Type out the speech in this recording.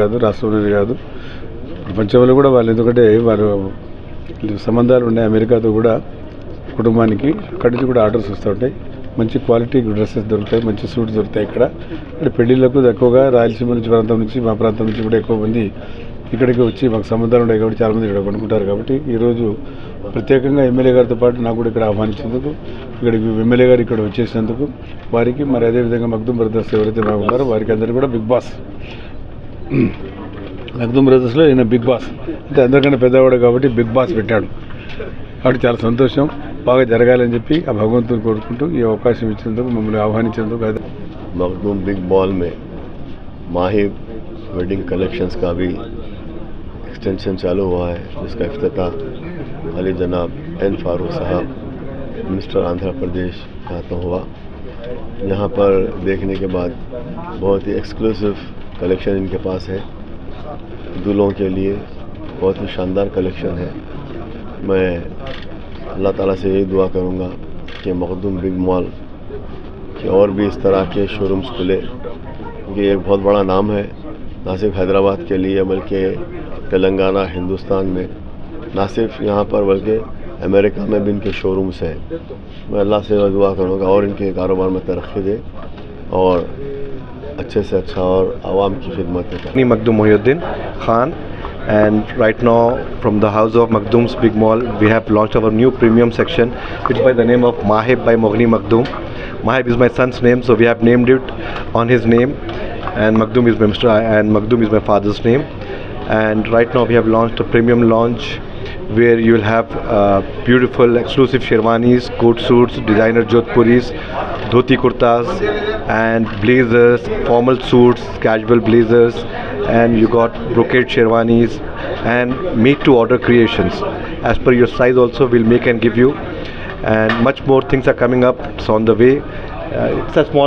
కాదు, రాష్ట్రంలోనే కాదు, ప్రపంచంలో కూడా వాళ్ళు, ఎందుకంటే వారు సంబంధాలు ఉన్నాయి అమెరికాతో కూడా కుటుంబానికి. అక్కడి నుంచి కూడా ఆర్డర్స్ వస్తూ ఉంటాయి. మంచి క్వాలిటీ డ్రెస్సెస్ దొరుకుతాయి, మంచి సూట్స్ దొరుకుతాయి ఇక్కడ. అంటే పెళ్లిళ్లకు ఎక్కువగా రాయలసీమ నుంచి ప్రాంతం నుంచి, మా ప్రాంతం నుంచి కూడా ఎక్కువ మంది ఇక్కడికి వచ్చి మాకు సంబంధాలు ఉన్నాయి కాబట్టి చాలామంది ఇక్కడ కొనుక్కుంటారు. కాబట్టి ఈరోజు ప్రత్యేకంగా ఎమ్మెల్యే గారితో పాటు నాకు కూడా ఇక్కడ ఆహ్వానించేందుకు, ఇక్కడికి ఎమ్మెల్యే గారు ఇక్కడ వచ్చేసినందుకు వారికి, మరి అదేవిధంగా మగ్దుమ్ బ్రదర్స్ ఎవరైతే ఉన్నారో వారికి అందరికీ కూడా బిగ్ బాస్, మగ్దుమ్ బ్రదర్స్లో ఈయన బిగ్ బాస్ అంటే అందరికన్నా పెద్దవాడు కాబట్టి బిగ్ బాస్ పెట్టాడు. కాబట్టి చాలా సంతోషం, బాగా జరగాలని చెప్పి ఆ భగవంతుని కోరుకుంటూ ఈ అవకాశం ఇచ్చినందుకు, మమ్మల్ని ఆహ్వానించినందుకు. मखदूम बिग बॉल में माही वेडिंग कलेक्शंस का भी एक्सटेंशन चालू हुआ है, जिसका इफ्तिताह अली जनाब एन फारूक साहब मिनिस्टर आंध्र प्रदेश के हाथों हुआ। यहाँ पर देखने के बाद बहुत ही एक्सक्लूसिव कलेक्शन इनके पास है, दूल्हों के लिए बहुत ही शानदार कलेक्शन है। मैं अल्लाह ताला से यही दुआ करूँगा कि मखदूम बिग मॉल कि और भी इस तरह के शोरूम्स खुले, क्योंकि एक बहुत बड़ा नाम है ना सिर्फ हैदराबाद के लिए बल्कि तेलंगाना, हिंदुस्तान में, ना सिर्फ यहाँ पर बल्कि अमेरिका में भी इनके शोरूम्स हैं। मैं अल्लाह से दुआ करूँगा और इनके कारोबार में तरक्की दे और अच्छे से अच्छा और आवाम की खिदमत करें। Makhdoom Mohiuddin Khan, and right now from the house of Makhdoom's Big Mall we have launched our new premium section, which by the name of Mahib by Moghni Makhdoom. Mahib is my son's name, so we have named it on his name, and Makhdoom is my Mr. and Makhdoom is my father's name. And right now we have launched a premium launch where you will have beautiful exclusive sherwanis, coat suits, designer jodhpuris, dhoti kurtas and blazers, formal suits, casual blazers, and you got brocade sherwanis and made to order creations. As per your size also we'll make and give you, and much more things are coming up. It's on the way. It's a small